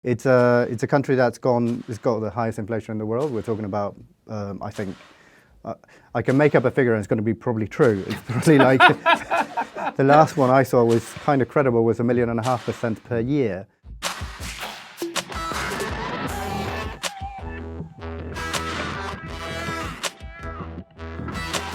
It's a country it's got the highest inflation in the world. We're talking about, I think, I can make up a figure and it's going to be probably true. It's probably like, the last one I saw was kind of credible, was 1.5% per year.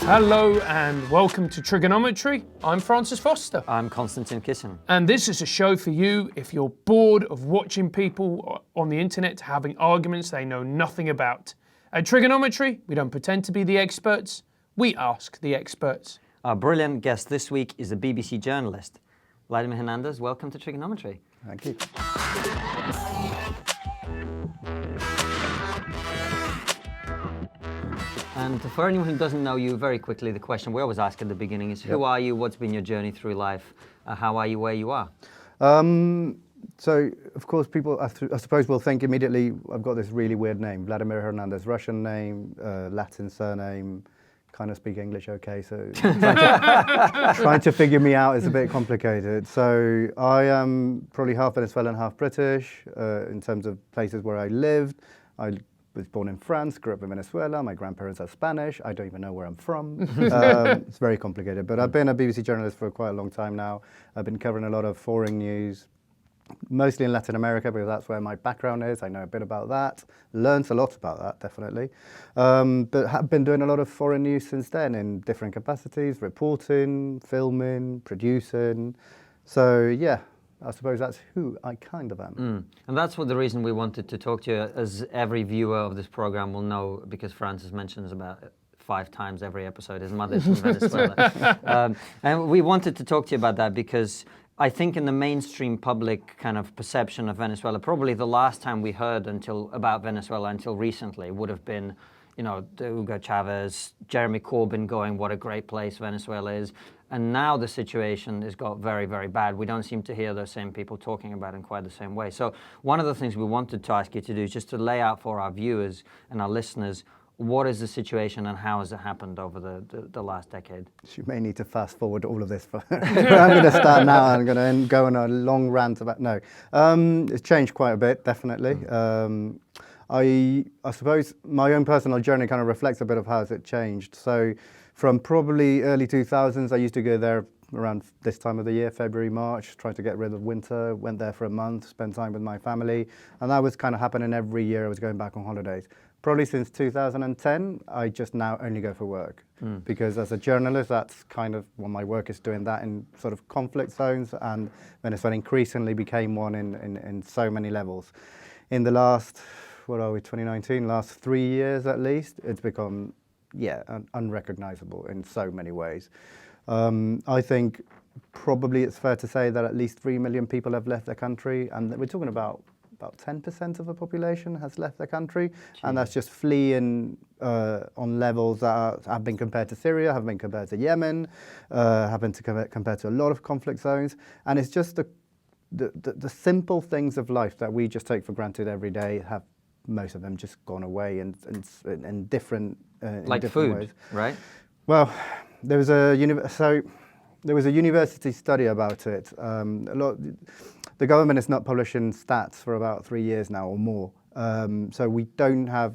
Hello and welcome to TRIGGERnometry. I'm Francis Foster. I'm Konstantin Kisin. And this is a show for you if you're bored of watching people on the internet having arguments they know nothing about. At TRIGGERnometry, we don't pretend to be the experts, we ask the experts. Our brilliant guest this week is a BBC journalist. Vladimir Hernandez, welcome to TRIGGERnometry. Thank you. And for anyone who doesn't know you, very quickly, the question we always ask at the beginning is, who are you, what's been your journey through life, how are you where you are? So, of course, people, I suppose, will think immediately, I've got this really weird name, Vladimir Hernandez, Russian name, Latin surname, kind of speak English okay, so trying to figure me out is a bit complicated. So I am probably half Venezuelan, half British, in terms of places where I lived. I was born in France, grew up in Venezuela, my grandparents are Spanish, I don't even know where I'm from. It's very complicated, but I've been a BBC journalist for quite a long time now. I've been covering a lot of foreign news, mostly in Latin America, because that's where my background is. I know a bit about that, learned a lot about that, definitely. But have been doing a lot of foreign news since then in different capacities, reporting, filming, producing. So yeah, I suppose that's who I kind of am. And that's the reason we wanted to talk to you, as every viewer of this program will know, because Francis mentions about 5 times every episode his mother's from Venezuela. And we wanted to talk to you about that because I think in the mainstream public kind of perception of Venezuela, probably the last time we heard about Venezuela until recently would have been, you know, Hugo Chavez, Jeremy Corbyn going, what a great place Venezuela is. And now the situation has got very, very bad. We don't seem to hear those same people talking about it in quite the same way. So one of the things we wanted to ask you to do is just to lay out for our viewers and our listeners, what is the situation and how has it happened over the last decade? You may need to fast forward all of this. I'm going to start now and I'm going to go on a long rant about, no. It's changed quite a bit, definitely. I suppose my own personal journey kind of reflects a bit of how has it changed. So from probably early 2000s, I used to go there around this time of the year, February, March, trying to get rid of winter, went there for a month, spent time with my family. And that was kind of happening every year I was going back on holidays. Probably since 2010, I just now only go for work. Because as a journalist, that's kind of what my work is, doing that in sort of conflict zones, and Venezuela increasingly became one in so many levels. In the last, 2019, last 3 years at least, it's become, unrecognizable in so many ways. I think probably it's fair to say that at least 3 million people have left the country, and we're talking about 10% of the population has left the country, and that's just fleeing on levels that have been compared to Syria, have been compared to Yemen, have been compared to a lot of conflict zones, and it's just the simple things of life that we just take for granted every day have most of them just gone away in different like different food, ways. right? Well, there was a university study about it. The government is not publishing stats for about 3 years now or more. So we don't have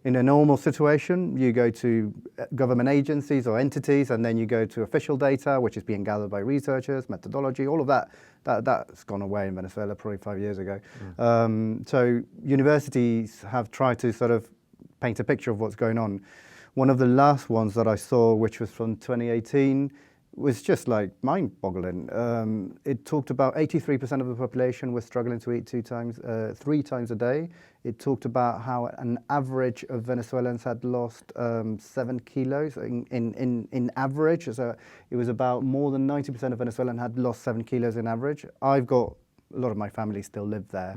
in a normal situation, you go to government agencies or entities, and then you go to official data, which is being gathered by researchers, methodology, all of that's gone away in Venezuela probably 5 years ago. So universities have tried to sort of paint a picture of what's going on. One of the last ones that I saw, which was from 2018, was just like mind-boggling. It talked about 83% of the population was struggling to eat 3 times a day. It talked about how an average of Venezuelans had lost 7 kilos in average. So it was about more than 90% of Venezuelans had lost 7 kilos in average. I've got a lot of my family still live there.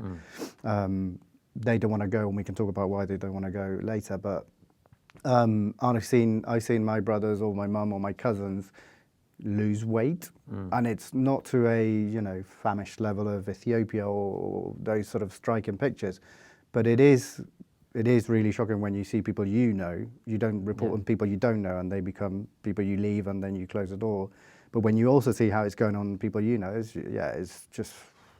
They don't want to go, and we can talk about why they don't want to go later. But I've seen my brothers or my mum or my cousins lose weight, and it's not to a famished level of Ethiopia or those sort of striking pictures, but it is really shocking when you see people you don't report on people you don't know, and they become people you leave and then you close the door. But when you also see how it's going on with people it's just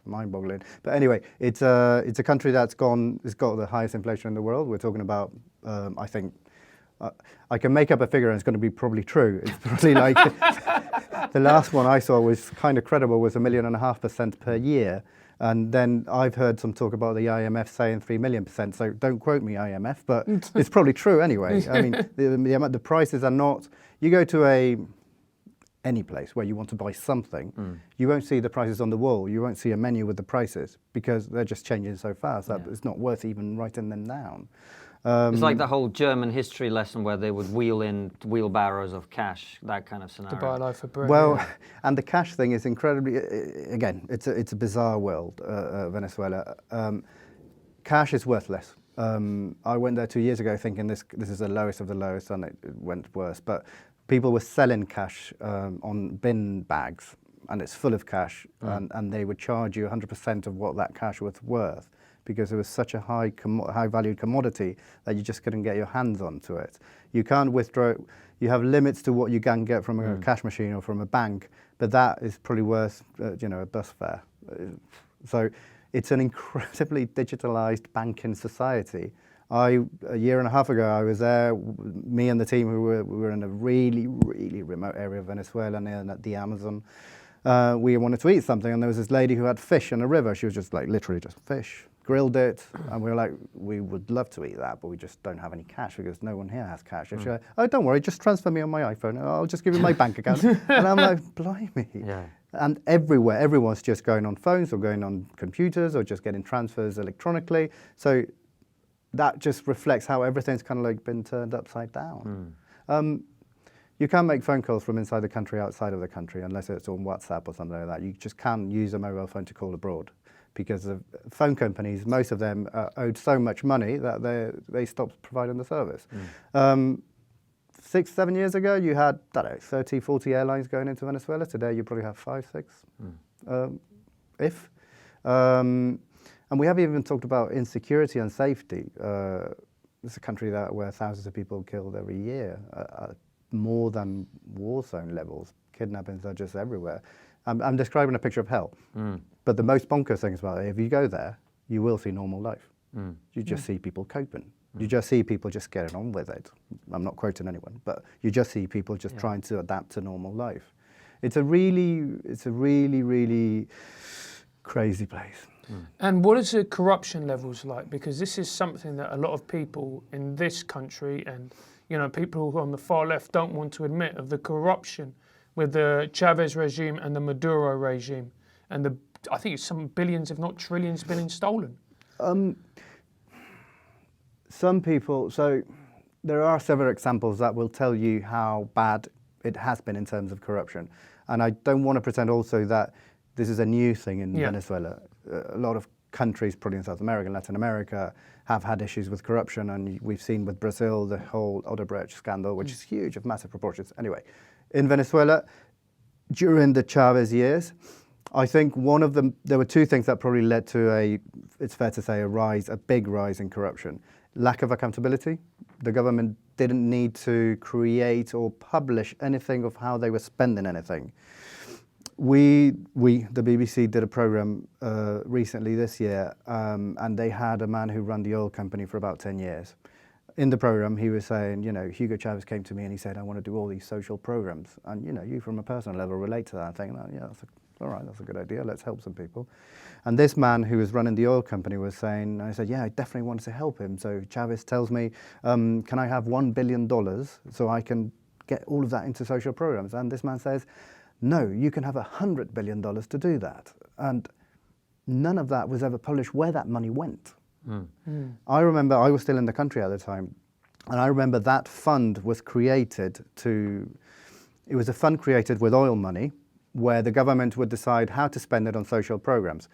mind-boggling. But anyway, it's a country it's got the highest inflation in the world. We're talking about, I think, I can make up a figure and it's going to be probably true. It's probably like, the last one I saw was kind of credible, was 1.5 million per year. And then I've heard some talk about the IMF saying 3 million%. So don't quote me, IMF, but it's probably true anyway. I mean, the prices are not. You go to any place where you want to buy something, you won't see the prices on the wall. You won't see a menu with the prices because they're just changing so fast that it's not worth even writing them down. It's like the whole German history lesson where they would wheel in wheelbarrows of cash, that kind of scenario. To buy a loaf of bread. Well, and the cash thing is incredibly, again, it's a bizarre world, Venezuela. Cash is worthless. I went there 2 years ago thinking this is the lowest of the lowest, and it went worse. But people were selling cash on bin bags, and it's full of cash, and they would charge you 100% of what that cash was worth, because it was such a high valued commodity that you just couldn't get your hands onto it. You can't withdraw. You have limits to what you can get from a cash machine or from a bank, but that is probably worth a bus fare. So it's an incredibly digitalized banking society. A year and a half ago, I was there. Me and the team we were in a really, really remote area of Venezuela near the Amazon. We wanted to eat something, and there was this lady who had fish in a river. She was just like literally just fish, grilled it, and we were like, we would love to eat that, but we just don't have any cash because no one here has cash. And she was like, oh, don't worry, just transfer me on my iPhone. I'll just give you my bank account. And I'm like, blimey. Yeah. And everywhere, everyone's just going on phones or going on computers or just getting transfers electronically. So that just reflects how everything's kind of like been turned upside down. You can't make phone calls from inside the country outside of the country unless it's on WhatsApp or something like that. You just can't use a mobile phone to call abroad because the phone companies, most of them owed so much money that they stopped providing the service. 6-7 years ago, you had, 30, 40 airlines going into Venezuela. Today, you probably have 5, 6, if. And we haven't even talked about insecurity and safety. It's a country where thousands of people are killed every year, more than war zone levels. Kidnappings are just everywhere. I'm describing a picture of hell. But the most bonkers thing about it, if you go there, you will see normal life. You just see people coping. You just see people just getting on with it. I'm not quoting anyone, but you just see people just trying to adapt to normal life. It's a really, really crazy place. And what is the corruption levels like? Because this is something that a lot of people in this country and people on the far left don't want to admit, of the corruption with the Chavez regime and the Maduro regime, and I think it's some billions, if not trillions, been stolen. Some people, so there are several examples that will tell you how bad it has been in terms of corruption. And I don't want to pretend also that this is a new thing in Venezuela. A lot of countries, probably in South America and Latin America, have had issues with corruption, and we've seen with Brazil the whole Odebrecht scandal, which is huge, of massive proportions. Anyway, in Venezuela, during the Chavez years, I think there were two things that probably led to it's fair to say, a big rise in corruption. Lack of accountability. The government didn't need to create or publish anything of how they were spending anything. The BBC did a program recently this year, and they had a man who ran the oil company for about 10 years. In the program, he was saying, Hugo Chavez came to me and he said, I want to do all these social programs. And, you from a personal level relate to that and think, all right, that's a good idea. Let's help some people. And this man who was running the oil company was saying, I said, I definitely wanted to help him. So Chavez tells me, can I have $1 billion so I can get all of that into social programs? And this man says, no, you can have $100 billion to do that. And none of that was ever published where that money went. I remember I was still in the country at the time, and I remember that fund was created it was a fund created with oil money where the government would decide how to spend it on social programs.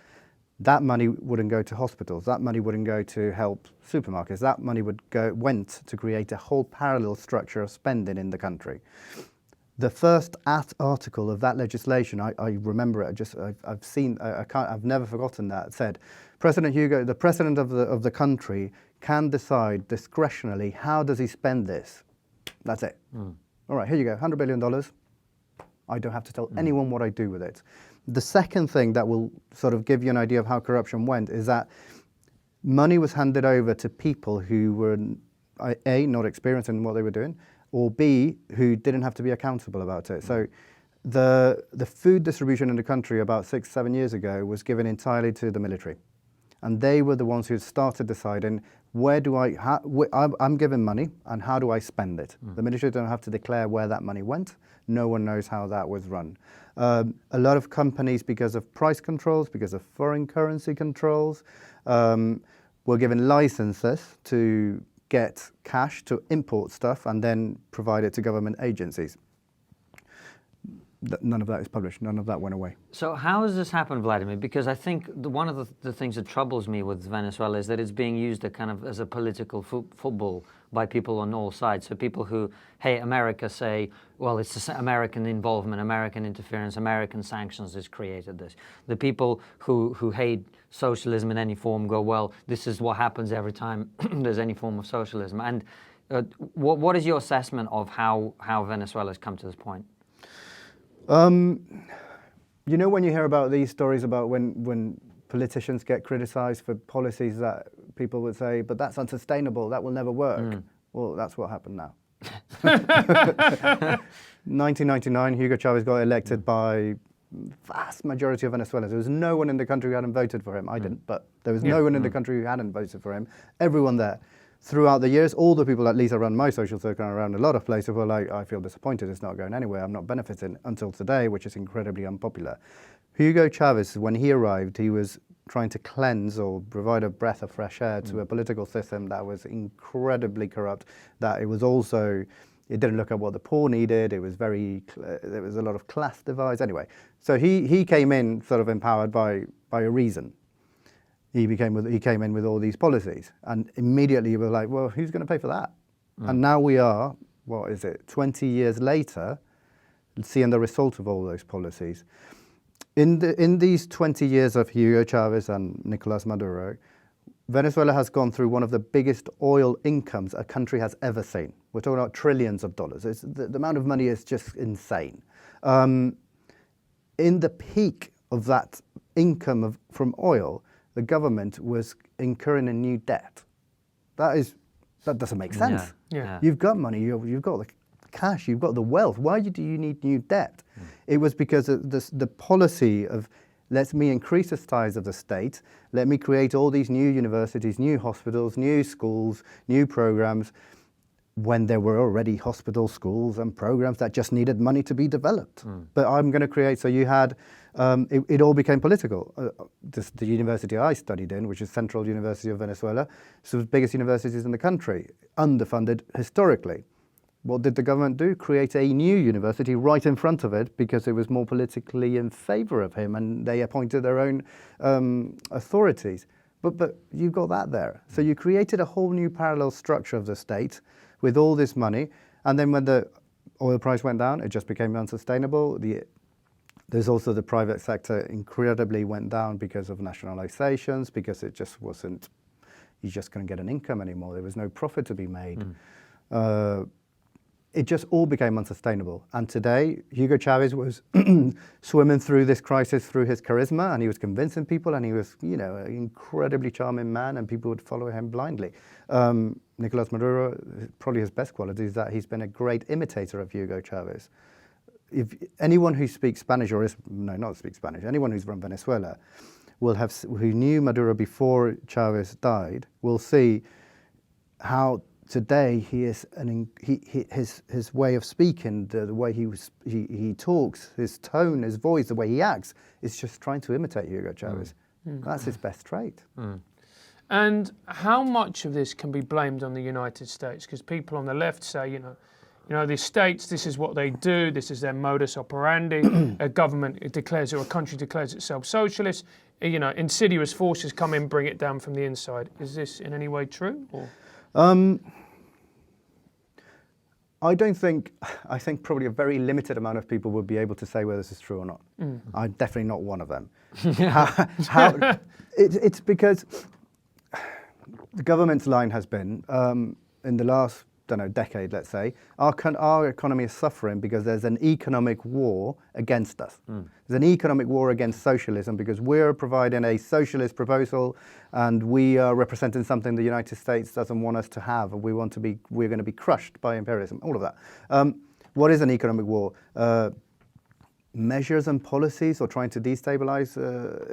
That money wouldn't go to hospitals, that money wouldn't go to help supermarkets, that money went to create a whole parallel structure of spending in the country. The first article of that legislation, I remember it. I've never forgotten that. It said, President Hugo, the president of the country, can decide discretionally how does he spend this. That's it. All right, here you go, $100 billion. I don't have to tell anyone what I do with it. The second thing that will sort of give you an idea of how corruption went is that money was handed over to people who were A, not experienced in what they were doing, or B, who didn't have to be accountable about it. So the food distribution in the country about 6-7 years ago was given entirely to the military. And they were the ones who started deciding I'm given money and how do I spend it? The military don't have to declare where that money went. No one knows how that was run. A lot of companies, because of price controls, because of foreign currency controls, were given licenses to get cash to import stuff and then provide it to government agencies. None of that is published. None of that went away. So how has this happened, Vladimir? Because I think one of the things that troubles me with Venezuela is that it's being used as a political football by people on all sides. So people who hate America say, well, it's American involvement, American interference, American sanctions has created this. The people who hate socialism in any form go, well, this is what happens every time there's any form of socialism. And what is your assessment of how Venezuela has come to this point? You know, when you hear about these stories about when politicians get criticized for policies that people would say, but that's unsustainable, that will never work. Well, that's what happened now. 1999, Hugo Chavez got elected by vast majority of Venezuelans. There was no one in the country who hadn't voted for him. I didn't, but there was no one in the country who hadn't voted for him. Everyone there. Throughout the years, all the people, at least around my social circle and around a lot of places, were like, I feel disappointed, it's not going anywhere, I'm not benefiting, until today, which is incredibly unpopular. Hugo Chavez, when he arrived, he was trying to cleanse or provide a breath of fresh air to a political system that was incredibly corrupt, that it was also, it didn't look at what the poor needed, it was there was a lot of class divides. Anyway, so he came in sort of empowered by a reason. He came in with all these policies, and immediately you were like, well, who's going to pay for that? And now we are, 20 years later, seeing the result of all those policies. In these 20 years of Hugo Chavez and Nicolás Maduro, Venezuela has gone through one of the biggest oil incomes a country has ever seen. We're talking about trillions of dollars. The amount of money is just insane. In the peak of that income from oil, the government was incurring a new debt. That doesn't make sense. Yeah. You've got money, you've got the cash, you've got the wealth. Why do you need new debt? It was because of the policy of let me increase the size of the state, let me create all these new universities, new hospitals, new schools, new programs, when there were already hospitals, schools and programs that just needed money to be developed. But I'm going to create, so you had, it all became political. The university I studied in, which is Central University of Venezuela, it's one of the biggest universities in the country, underfunded historically. What did the government do? Create a new university right in front of it because it was more politically in favor of him, and they appointed their own authorities. But you've got that there. So you created a whole new parallel structure of the state with all this money, and then when the oil price went down, it just became unsustainable. There's also the private sector incredibly went down because of nationalizations, because it just wasn't, you just couldn't get an income anymore. There was no profit to be made. It just all became unsustainable. And today, Hugo Chavez was swimming through this crisis through his charisma, and he was convincing people, and he was, an incredibly charming man, and people would follow him blindly. Nicolás Maduro, probably his best quality is that he's been a great imitator of Hugo Chavez. If anyone who speaks Spanish, anyone who's from Venezuela, who knew Maduro before Chavez died, will see how today he is his way of speaking, the way he talks, his tone, his voice, the way he acts, is just trying to imitate Hugo Chavez. That's his best trait. And how much of this can be blamed on the United States? Because people on the left say, the states, this is what they do, this is their modus operandi. A government declares, or a country declares itself socialist. Insidious forces come in, bring it down from the inside. Is this in any way true? Or? I think probably a very limited amount of people would be able to say whether this is true or not. I'm definitely not one of them. It's because the government's line has been, in the last decade, let's say, our economy is suffering because there's an economic war against us. There's an economic war against socialism because we're providing a socialist proposal, and we are representing something the United States doesn't want us to have. We're going to be crushed by imperialism. All of that. What is an economic war? Measures and policies, or trying to destabilize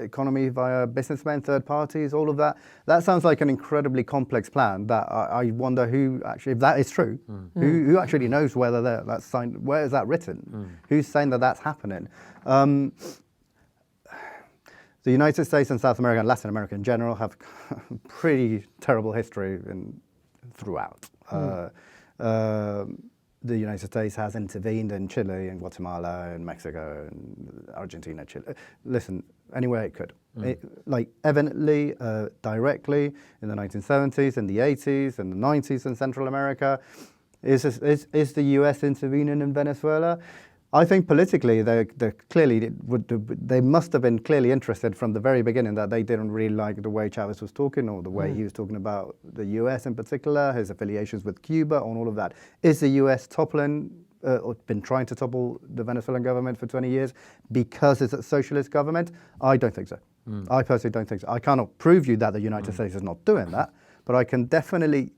economy via businessmen, third parties, all of that. That sounds like an incredibly complex plan that I wonder who actually, if that is true, who actually knows whether that's signed, where is that written? Who's saying that that's happening? The United States and South America and Latin America in general have pretty terrible history throughout. The United States has intervened in Chile and Guatemala and Mexico and Argentina, Chile. Listen, anywhere it could. Like evidently, directly in the 1970s, in the 80s, in the 90s in Central America. Is the US intervening in Venezuela? I think politically they must have been clearly interested from the very beginning that they didn't really like the way Chavez was talking, or the way he was talking about the US in particular, his affiliations with Cuba, and all of that. Is the US toppling, or been trying to topple the Venezuelan government for 20 years because it's a socialist government? I don't think so. I personally don't think so. I cannot prove you that the United States is not doing that, but I can definitely.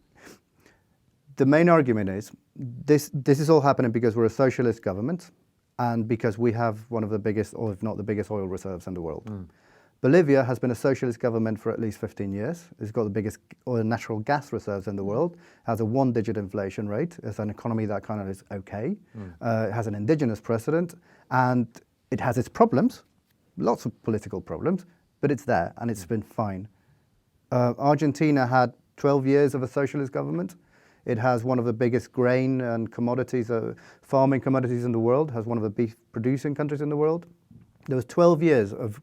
The main argument is this is all happening because we're a socialist government, and because we have one of the biggest, or if not the biggest, oil reserves in the world. Bolivia has been a socialist government for at least 15 years. It's got the biggest oil and natural gas reserves in the world, has a one-digit inflation rate. It's an economy that kind of is okay. It has an indigenous president, and it has its problems, lots of political problems, but it's there, and it's been fine. Argentina had 12 years of a socialist government. It has one of the biggest grain and commodities, farming commodities in the world, has one of the beef producing countries in the world. There was 12 years of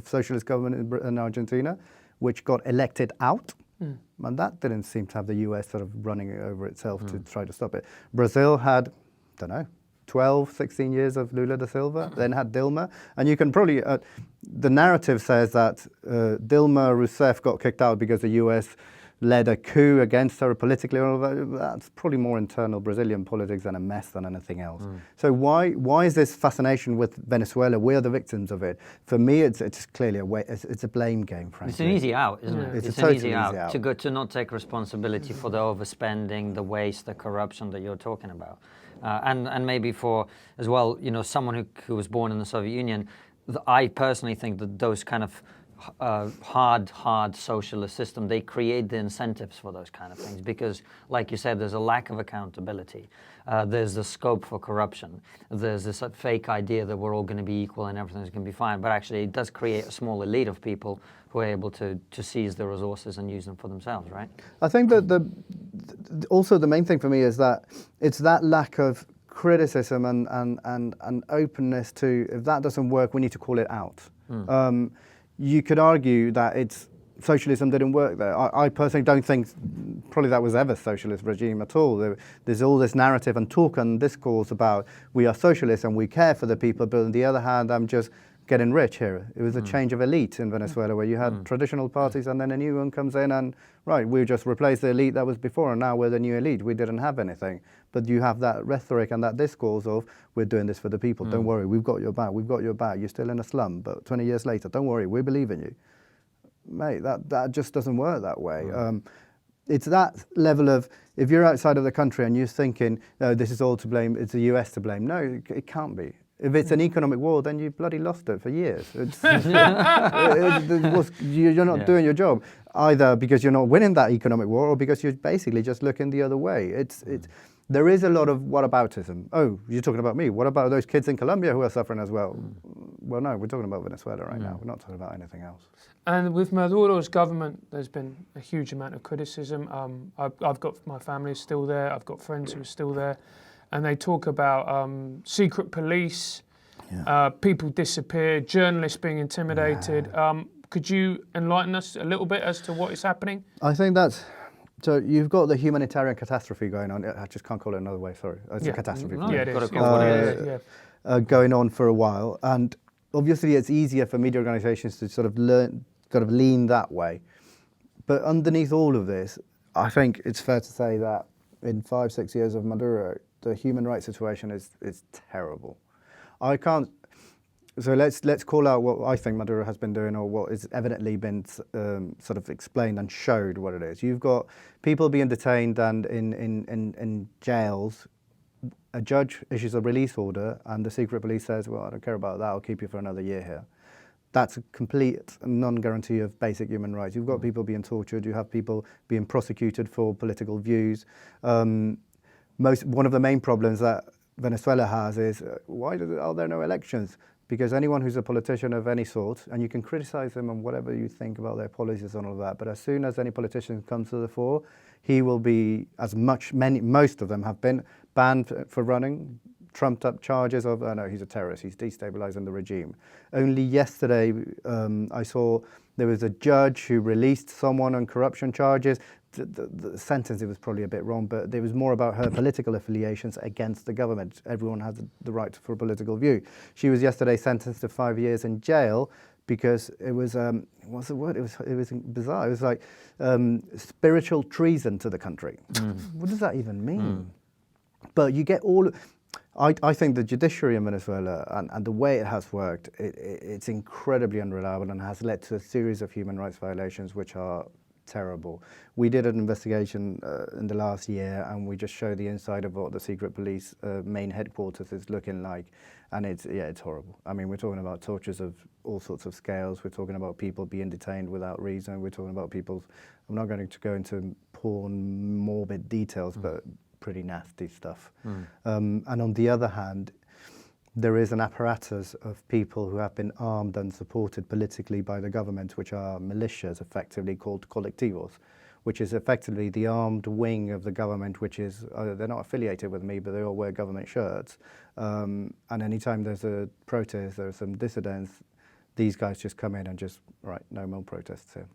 socialist government in Argentina, which got elected out. And that didn't seem to have the US sort of running over itself to try to stop it. Brazil had, 12, 16 years of Lula da Silva, then had Dilma. And you can probably, the narrative says that Dilma Rousseff got kicked out because the US led a coup against her politically. That's probably more internal Brazilian politics and a mess than anything else. So why is this fascination with Venezuela? We're the victims of it. For me, it's clearly it's a blame game, frankly. It's an easy out, isn't it? It's an easy out to not take responsibility for the overspending, the waste, the corruption that you're talking about. And maybe for, as well, someone who was born in the Soviet Union, I personally think that those kind of hard socialist system, they create the incentives for those kind of things because, like you said, there's a lack of accountability. There's the scope for corruption. There's this fake idea that we're all going to be equal and everything's going to be fine. But actually, it does create a small elite of people who are able to seize the resources and use them for themselves, right? I think that also the main thing for me is that it's that lack of criticism and openness to, if that doesn't work, we need to call it out. You could argue that socialism didn't work there. I personally don't think probably that was ever socialist regime at all. There's all this narrative and talk and discourse about we are socialists and we care for the people, but on the other hand, I'm just getting rich here. It was a change of elite in Venezuela where you had traditional parties and then a new one comes in and, right, we just replaced the elite that was before and now we're the new elite. We didn't have anything. But you have that rhetoric and that discourse of, we're doing this for the people. Don't worry, we've got your back. We've got your back. You're still in a slum, but 20 years later, don't worry, we believe in you. Mate, that just doesn't work that way. It's that level of, if you're outside of the country and you're thinking, no, this is all to blame, it's the US to blame. No, it can't be. If it's an economic war, then you bloody lost it for years. You're not doing your job, either because you're not winning that economic war or because you're basically just looking the other way. There is a lot of whataboutism. Oh, you're talking about me. What about those kids in Colombia who are suffering as well? Well, no, we're talking about Venezuela right now. We're not talking about anything else. And with Maduro's government, there's been a huge amount of criticism. I've got my family still there. I've got friends who are still there. And they talk about secret police, people disappear, journalists being intimidated. Could you enlighten us a little bit as to what is happening? I think that's... So you've got the humanitarian catastrophe going on. I just can't call it another way, sorry. It's a catastrophe. Yeah, it is. Going on for a while. And obviously it's easier for media organizations to sort of lean that way. But underneath all of this, I think it's fair to say that in 5-6 years of Maduro, the human rights situation is terrible. I can't. So let's call out what I think Maduro has been doing, or what is evidently been sort of explained and showed what it is. You've got people being detained and in jails. A judge issues a release order, and the secret police says, "Well, I don't care about that. I'll keep you for another year here." That's a complete non-guarantee of basic human rights. You've got people being tortured. You have people being prosecuted for political views. One of the main problems that Venezuela has is why are there no elections? Because anyone who's a politician of any sort, and you can criticize them on whatever you think about their policies and all that, but as soon as any politician comes to the fore, he will be, most of them have been banned for running, trumped up charges of, oh no, he's a terrorist, he's destabilizing the regime. Only yesterday I saw there was a judge who released someone on corruption charges. The sentence, it was probably a bit wrong, but it was more about her political affiliations against the government. Everyone has the right for a political view. She was yesterday sentenced to 5 years in jail because it was, what's the word? It was bizarre. It was like spiritual treason to the country. What does that even mean? But you get all. I think the judiciary in Venezuela and the way it has worked, it's incredibly unreliable and has led to a series of human rights violations which are terrible. We did an investigation in the last year, and we just showed the inside of what the secret police main headquarters is looking like, and it's horrible. I mean, we're talking about tortures of all sorts of scales. We're talking about people being detained without reason. We're talking about people. I'm not going to go into porn morbid details, but pretty nasty stuff. And on the other hand, there is an apparatus of people who have been armed and supported politically by the government, which are militias, effectively called colectivos, which is effectively the armed wing of the government, which is, they're not affiliated with me, but they all wear government shirts. And anytime there's a protest, there's some dissidents, these guys just come in and just, right, no more protests here.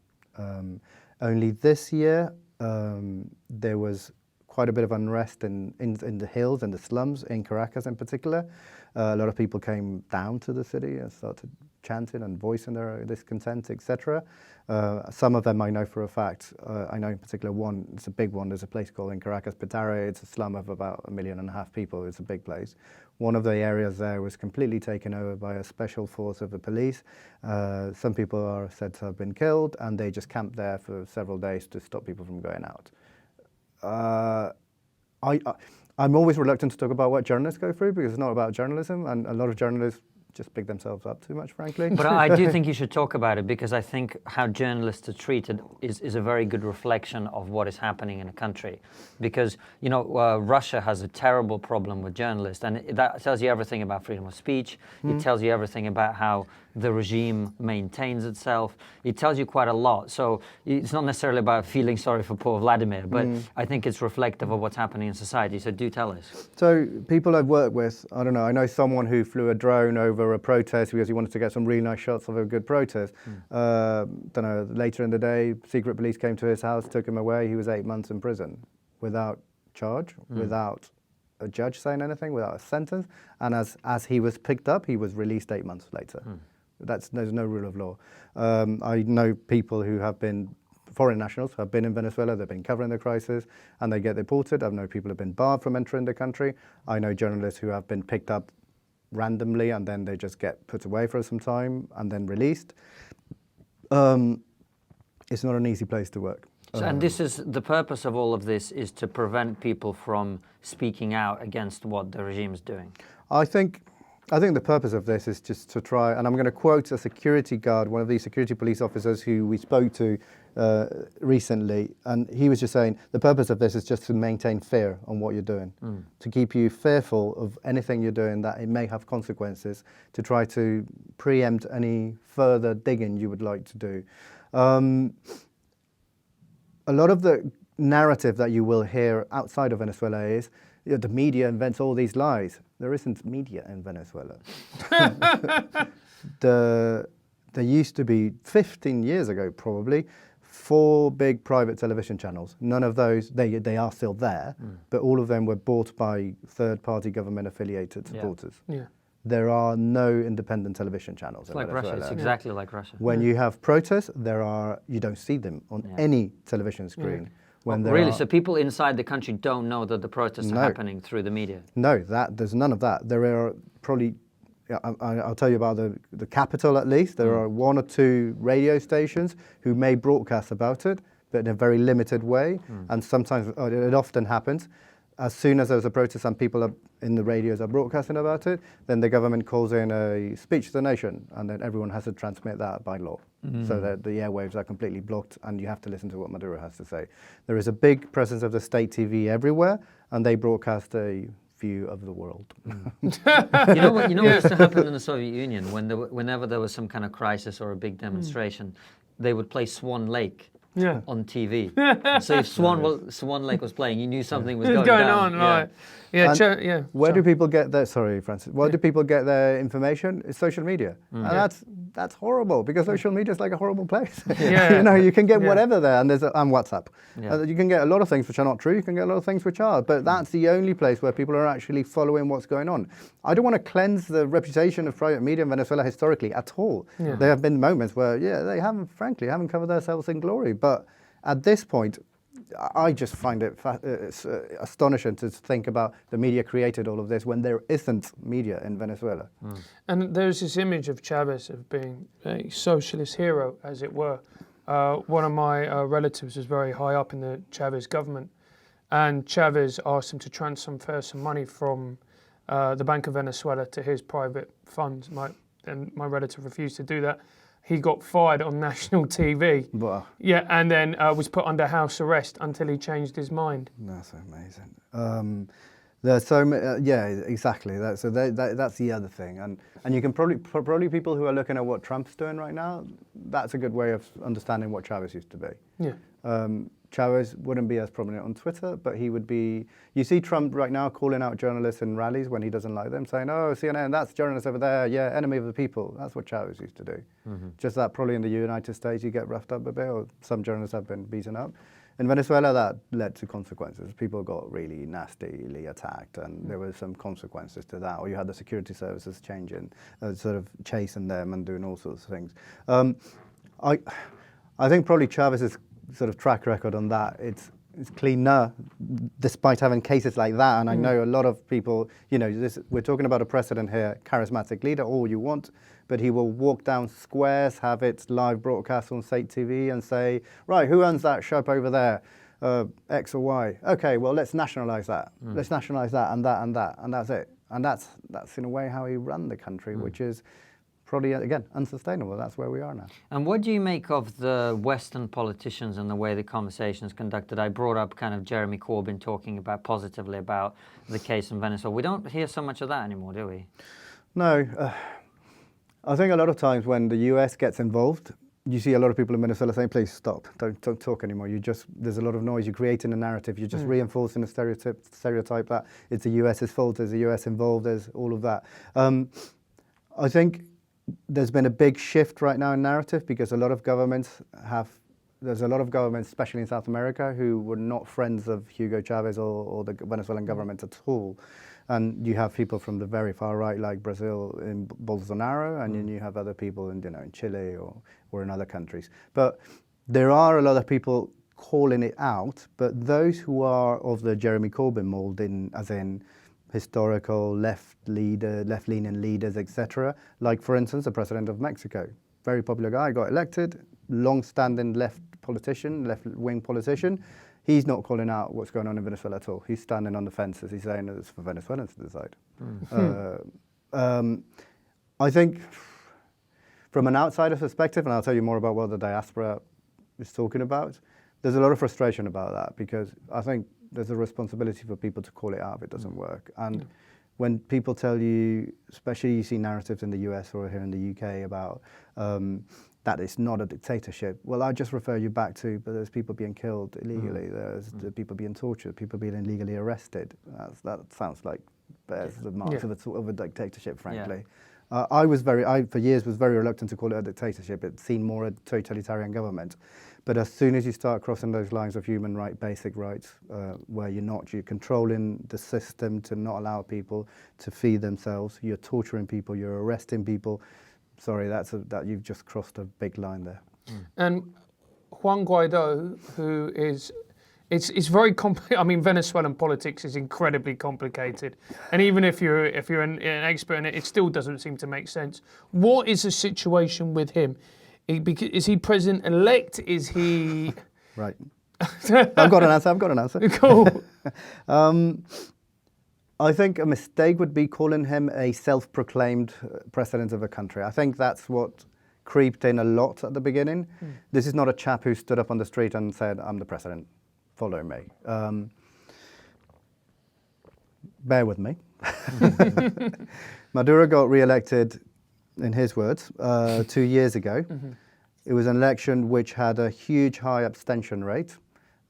Only this year, there was quite a bit of unrest in the hills and the slums in Caracas in particular. A lot of people came down to the city and started chanting and voicing their discontent, etc. Some of them I know for a fact. I know in particular one, it's a big one. There's a place called in Caracas, Petare. It's a slum of about 1.5 million people. It's a big place. One of the areas there was completely taken over by a special force of the police. Some people are said to have been killed, and they just camped there for several days to stop people from going out. I'm always reluctant to talk about what journalists go through because it's not about journalism, and a lot of journalists just pick themselves up too much, frankly. But I do think you should talk about it, because I think how journalists are treated is a very good reflection of what is happening in a country. Because, you know, Russia has a terrible problem with journalists, and that tells you everything about freedom of speech. It tells you everything about how the regime maintains itself. It tells you quite a lot. So it's not necessarily about feeling sorry for poor Vladimir, but I think it's reflective of what's happening in society. So do tell us. So people I've worked with, I don't know, I know someone who flew a drone over a protest because he wanted to get some really nice shots of a good protest. Don't know, later in the day, secret police came to his house, took him away. He was 8 months in prison without charge, without a judge saying anything, without a sentence. And as he was picked up, he was released 8 months later. There's no rule of law. I know people who have been foreign nationals who have been in Venezuela, they've been covering the crisis, and they get deported. I know people who have been barred from entering the country. I know journalists who have been picked up randomly and then they just get put away for some time and then released. It's not an easy place to work. So, and this is the purpose of all of this, is to prevent people from speaking out against what the regime is doing. I think the purpose of this is just to try, and I'm going to quote a security guard, one of these security police officers who we spoke to recently, and he was just saying the purpose of this is just to maintain fear on what you're doing, to keep you fearful of anything you're doing, that it may have consequences, to try to preempt any further digging you would like to do. A lot of the narrative that you will hear outside of Venezuela is, you know, the media invents all these lies. There isn't media in Venezuela. There used to be, 15 years ago probably, 4 big private television channels. None of those, they are still there, but all of them were bought by third-party government-affiliated supporters. Yeah. There are no independent television channels in Venezuela. Russia. It's exactly like Russia. When you have protests, you don't see them on any television screen. when there really? are, So people inside the country don't know that the protests are happening through the media? No, there's none of that. There are probably, I'll tell you about the capital at least. There are 1 or 2 radio stations who may broadcast about it, but in a very limited way. And sometimes, it often happens, as soon as there's a protest and people in the radios are broadcasting about it, then the government calls in a speech to the nation, and then everyone has to transmit that by law. So that the airwaves are completely blocked, and you have to listen to what Maduro has to say. There is a big presence of the state TV everywhere, and they broadcast a view of the world. You know what used to happen in the Soviet Union? Whenever there was some kind of crisis or a big demonstration, they would play Swan Lake. On TV. So if Swan Lake was playing, you knew something was going down. Right. Where do people get their, sorry Francis, where do people get their information? It's social media. And that's horrible, because social media is like a horrible place. You know, you can get whatever there, and and WhatsApp. You can get a lot of things which are not true, you can get a lot of things which are, but that's the only place where people are actually following what's going on. I don't want to cleanse the reputation of private media in Venezuela historically at all. There have been moments where, they haven't covered themselves in glory, but at this point, I just find it astonishing to think about the media created all of this when there isn't media in Venezuela. And there's this image of Chavez of being a socialist hero, as it were. One of my relatives was very high up in the Chavez government, and Chavez asked him to transfer some money from the Bank of Venezuela to his private funds. And my relative refused to do that. He got fired on national TV. Wow. Yeah, and then was put under house arrest until he changed his mind. That's amazing. There's so many, exactly. That's the other thing, and you can probably people who are looking at what Trump's doing right now. That's a good way of understanding what Chavez used to be. Yeah. Chavez wouldn't be as prominent on Twitter, but he would be. You see Trump right now calling out journalists in rallies when he doesn't like them, saying, "Oh, CNN, that's journalists over there. Yeah, enemy of the people." That's what Chavez used to do. Just that probably in the United States you get roughed up a bit, or some journalists have been beaten up. In Venezuela, that led to consequences. People got really nastily attacked, and there were some consequences to that. Or you had the security services changing, sort of chasing them and doing all sorts of things. I think probably Chavez's sort of track record on that, it's cleaner, despite having cases like that. And I know a lot of people, we're talking about a president here, charismatic leader, all you want, but he will walk down squares, have it live broadcast on state TV and say, right, who owns that shop over there? X or Y. Okay, well, let's nationalize that. Let's nationalize that and that and that, and that's it. And that's in a way how he ran the country, which is probably, again, unsustainable. That's where we are now. And what do you make of the Western politicians and the way the conversation is conducted? I brought up kind of Jeremy Corbyn talking positively about the case in Venezuela. We don't hear so much of that anymore, do we? No. I think a lot of times when the US gets involved, you see a lot of people in Venezuela saying, please stop, don't talk anymore. There's a lot of noise, you're creating a narrative, you're just reinforcing a stereotype that it's the US's fault, there's the US involved, there's all of that. I think there's been a big shift right now in narrative, because a lot of governments there's a lot of governments, especially in South America, who were not friends of Hugo Chavez or the Venezuelan government at all. And you have people from the very far right, like Brazil in Bolsonaro, and then you have other people in Chile or in other countries. But there are a lot of people calling it out, but those who are of the Jeremy Corbyn mold, as in historical left-leaning leaders, etc. Like, for instance, the president of Mexico, very popular guy, got elected, long-standing left-wing politician. He's not calling out what's going on in Venezuela at all. He's standing on the fences. He's saying it's for Venezuelans to decide. I think from an outsider's perspective, and I'll tell you more about what the diaspora is talking about, there's a lot of frustration about that, because I think there's a responsibility for people to call it out if it doesn't work. And when people tell you, especially you see narratives in the US or here in the UK about that it's not a dictatorship, well, I just refer you back to, but there's people being killed illegally, there's people being tortured, people being illegally arrested. That sounds like bears the marks of a dictatorship, frankly. I for years was very reluctant to call it a dictatorship. It seemed more a totalitarian government. But as soon as you start crossing those lines of basic rights, where you're controlling the system to not allow people to feed themselves, you're torturing people, you're arresting people. Sorry, that you've just crossed a big line there. And Juan Guaido, who is It's very I mean, Venezuelan politics is incredibly complicated, and even if you're an expert in it, it still doesn't seem to make sense. What is the situation with him? Is he president-elect? Is he... Right. I've got an answer. Cool. I think a mistake would be calling him a self-proclaimed president of a country. I think that's what creeped in a lot at the beginning. This is not a chap who stood up on the street and said, "I'm the president, follow me." Bear with me. Maduro got re-elected, in his words, 2 years ago. It was an election which had a huge high abstention rate.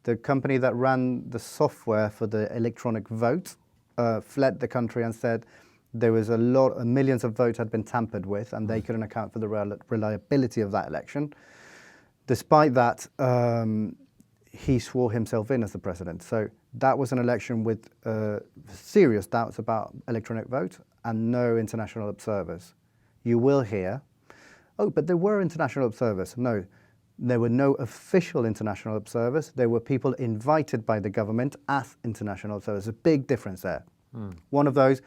The company that ran the software for the electronic vote fled the country and said there was millions of votes had been tampered with, and they couldn't account for the reliability of that election. Despite that, he swore himself in as the president. So that was an election with serious doubts about electronic vote and no international observers. You will hear, "Oh, but there were international observers." No, there were no official international observers. There were people invited by the government as international observers. A big difference there. One of those,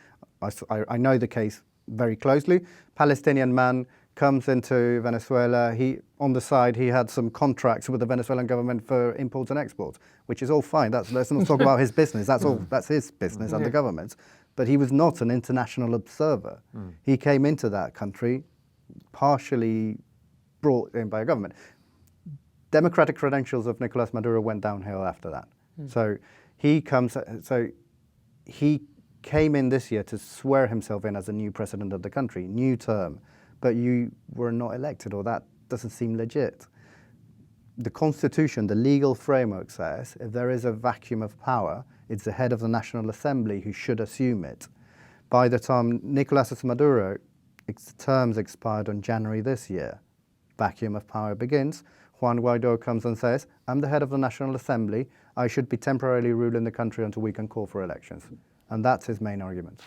I know the case very closely. Palestinian man comes into Venezuela. On the side, he had some contracts with the Venezuelan government for imports and exports, which is all fine. Let's not talk about his business. That's his business and the government's. But he was not an international observer. He came into that country partially brought in by a government. Democratic credentials of Nicolas Maduro went downhill after that. So he came in this year to swear himself in as a new president of the country, new term, but you were not elected, or that doesn't seem legit. The Constitution, the legal framework says if there is a vacuum of power, it's the head of the National Assembly who should assume it. By the time Nicolas Maduro, its terms expired on January this year, vacuum of power begins. Juan Guaido comes and says, "I'm the head of the National Assembly. I should be temporarily ruling the country until we can call for elections." And that's his main argument.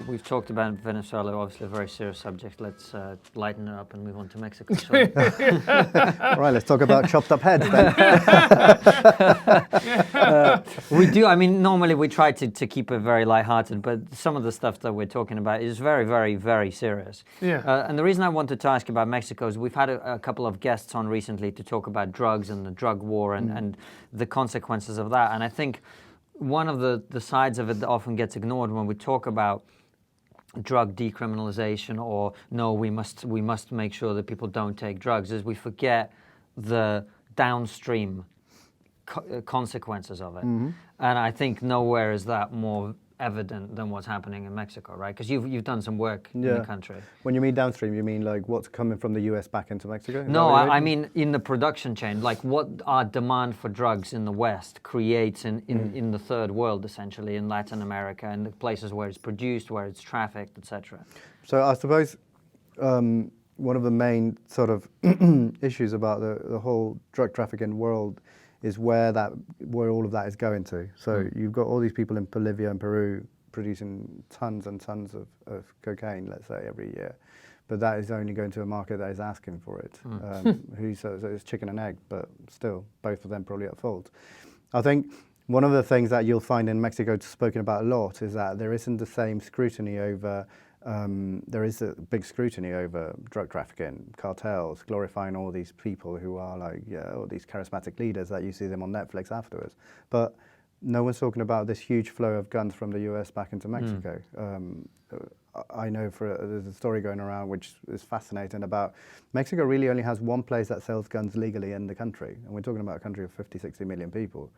We've talked about Venezuela, obviously a very serious subject. Let's lighten it up and move on to Mexico. All right, let's talk about chopped up heads then. We do, I mean, normally we try to keep it very lighthearted, but some of the stuff that we're talking about is very, very, very serious. Yeah. And the reason I wanted to ask about Mexico is we've had a couple of guests on recently to talk about drugs and the drug war and the consequences of that. And I think one of the sides of it that often gets ignored when we talk about drug decriminalization or no, we must make sure that people don't take drugs is we forget the downstream consequences of it. And I think nowhere is that more evident than what's happening in Mexico, right? Because you've done some work in the country. When you mean downstream, you mean like what's coming from the US back into Mexico? No, I mean in the production chain, like what our demand for drugs in the West creates in the third world, essentially, in Latin America and the places where it's produced, where it's trafficked, etc. So I suppose one of the main sort of issues about the whole drug trafficking world is where all of that is going to. So you've got all these people in Bolivia and Peru producing tons and tons of cocaine, let's say, every year. But that is only going to a market that is asking for it. So it's chicken and egg, but still, both of them probably at fault. I think one of the things that you'll find in Mexico spoken about a lot is that there isn't the same scrutiny over there is a big scrutiny over drug trafficking, cartels, glorifying all these people who are like, all these charismatic leaders that you see them on Netflix afterwards. But no one's talking about this huge flow of guns from the US back into Mexico. I know there's a story going around which is fascinating about Mexico really only has one place that sells guns legally in the country. And we're talking about a country of 50, 60 million people.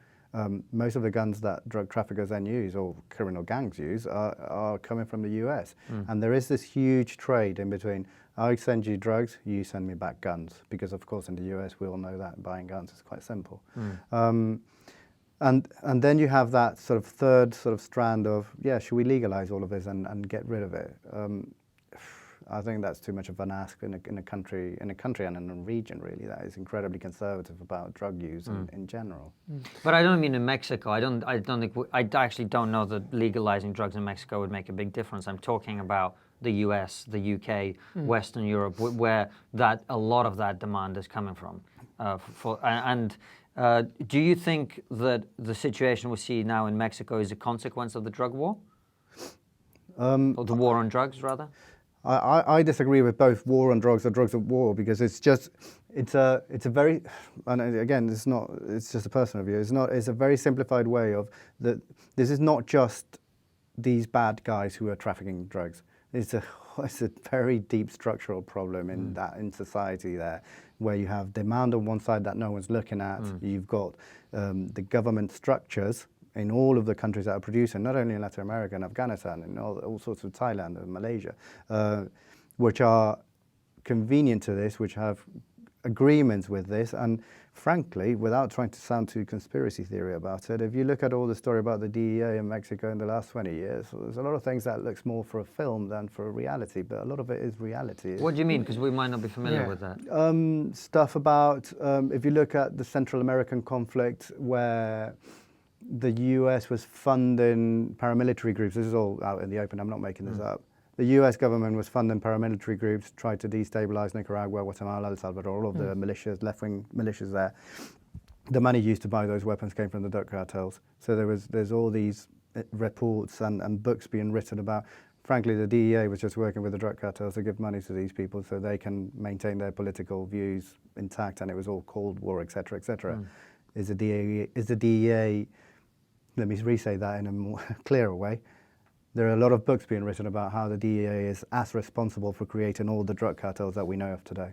Most of the guns that drug traffickers then use or criminal gangs use are coming from the US. And there is this huge trade in between, I send you drugs, you send me back guns. Because of course in the US we all know that buying guns is quite simple. And then you have that sort of third sort of strand of, should we legalize all of this and get rid of it? I think that's too much of an ask in a country and in a region really that is incredibly conservative about drug use in general. But I don't mean in Mexico. I actually don't know that legalizing drugs in Mexico would make a big difference. I'm talking about the US, the UK, Western Europe, where a lot of that demand is coming from. Do you think that the situation we see now in Mexico is a consequence of the drug war? Or the war on drugs, rather? I disagree with both war on drugs or drugs of war, because it's a very, and again, it's just a personal view. It's a very simplified way of that. This is not just these bad guys who are trafficking drugs. It's a very deep structural problem in society there, where you have demand on one side that no one's looking at. You've got the government structures in all of the countries that are producing, not only in Latin America and Afghanistan, and all sorts of Thailand and Malaysia, which are convenient to this, which have agreements with this. And frankly, without trying to sound too conspiracy theory about it, if you look at all the story about the DEA in Mexico in the last 20 years, there's a lot of things that looks more for a film than for a reality, but a lot of it is reality. What do you mean? Because we might not be familiar with that. Stuff about, if you look at the Central American conflict, where the US was funding paramilitary groups. This is all out in the open, I'm not making this up. The US government was funding paramilitary groups, tried to destabilize Nicaragua, Guatemala, El Salvador, all of the militias, left-wing militias there. The money used to buy those weapons came from the drug cartels. So there's all these reports and books being written about, frankly, the DEA was just working with the drug cartels to give money to these people so they can maintain their political views intact, and it was all Cold War, et cetera, et cetera. Is the DEA, let me re-say that in a more clearer way, there are a lot of books being written about how the DEA is as responsible for creating all the drug cartels that we know of today.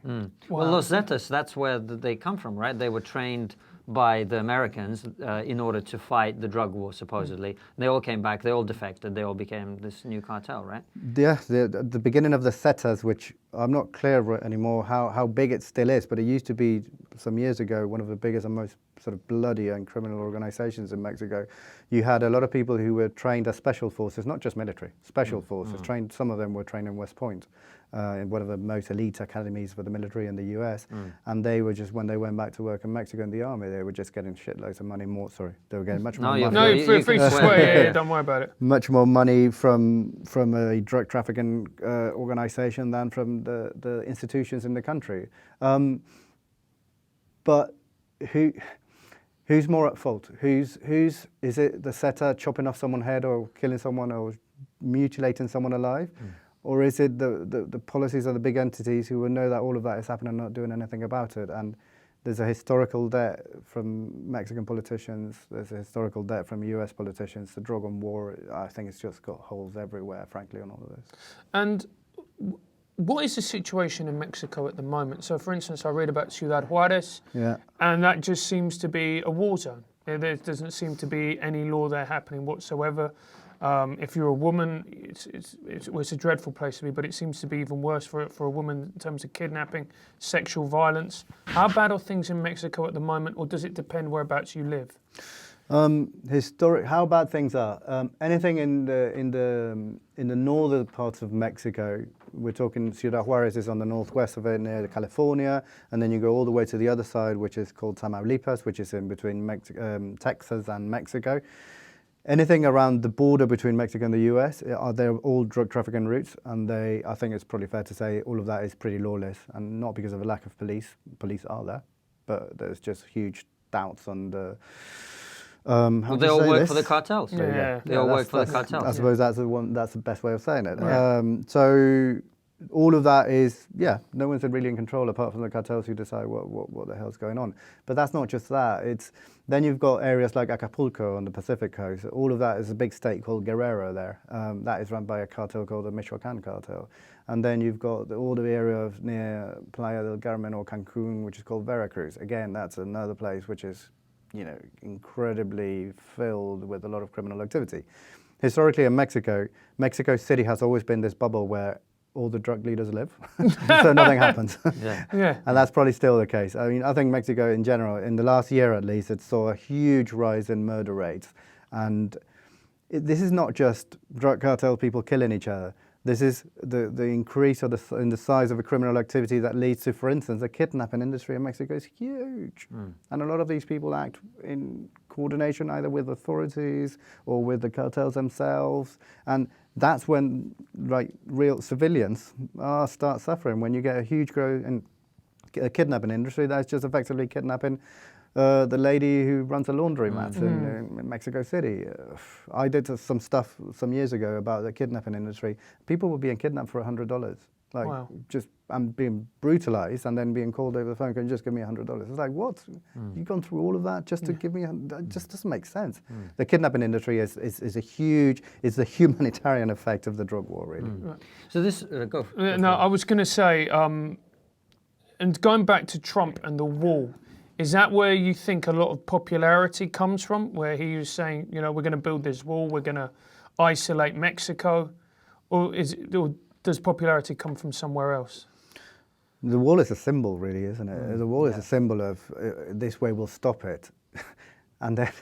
Well, Los Zetas, that's where they come from, right? They were trained by the Americans in order to fight the drug war, supposedly. They all came back, they all defected, they all became this new cartel, right? Yeah, the beginning of the Zetas, which I'm not clear anymore how big it still is, but it used to be, some years ago, one of the biggest and most sort of bloody and criminal organizations in Mexico. You had a lot of people who were trained as special forces, not just military, special forces. Some of them were trained in West Point, in one of the most elite academies for the military in the US. And they were just, when they went back to work in Mexico in the army, they were just getting shitloads of money more, they were getting much more money. No, you're free to swear, yeah, don't worry about it. Much more money from a drug trafficking organization than from the institutions in the country. But who's more at fault? Is it the Zeta chopping off someone's head or killing someone or mutilating someone alive? Or is it the policies of the big entities who will know that all of that is happening and not doing anything about it? And there's a historical debt from Mexican politicians, there's a historical debt from US politicians. The drug and war, I think it's just got holes everywhere, frankly, on all of this. And what is the situation in Mexico at the moment? So, for instance, I read about Ciudad Juarez, and that just seems to be a war zone. There doesn't seem to be any law there happening whatsoever. If you're a woman, it's a dreadful place to be, but it seems to be even worse for a woman in terms of kidnapping, sexual violence. How bad are things in Mexico at the moment, or does it depend whereabouts you live? How bad things are. Anything in the northern parts of Mexico, we're talking Ciudad Juarez is on the northwest of it, near California, and then you go all the way to the other side, which is called Tamaulipas, which is in between Texas and Mexico. Anything around the border between Mexico and the US, they're all drug trafficking routes, and I think it's probably fair to say all of that is pretty lawless, and not because of a lack of police. Police are there, but there's just huge doubts on the... well, they all work for the cartels. They all work for the cartels. I suppose that's the best way of saying it. So all of that is, no one's really in control apart from the cartels who decide what the hell's going on. But that's not just that. Then you've got areas like Acapulco on the Pacific coast. All of that is a big state called Guerrero there. That is run by a cartel called the Michoacan cartel. And then you've got all the area near Playa del Carmen or Cancun, which is called Veracruz. Again, that's another place which is incredibly filled with a lot of criminal activity. Historically in Mexico City has always been this bubble where all the drug leaders live, so nothing happens. And that's probably still the case. I mean, I think Mexico in general, in the last year at least, it saw a huge rise in murder rates. And this is not just drug cartel people killing each other. This is the increase in the size of a criminal activity that leads to, for instance, the kidnapping industry in Mexico is huge. And a lot of these people act in coordination either with authorities or with the cartels themselves. And That's when real civilians start suffering. When you get a huge growth in a kidnapping industry, that's just effectively kidnapping the lady who runs a laundromat in Mexico City. I did some stuff some years ago about the kidnapping industry. People were being kidnapped for $100. Wow. And being brutalized and then being called over the phone, can you just give me $100? It's like, what? You've gone through all of that just to give me, that just doesn't make sense. The kidnapping industry is the humanitarian effect of the drug war, really. Right. So this, go. No, I was going to say, and going back to Trump and the wall, is that where you think a lot of popularity comes from? Where he was saying, we're going to build this wall, we're going to isolate Mexico, or does popularity come from somewhere else? The wall is a symbol, really, isn't it? The wall is a symbol of this way we'll stop it. And then,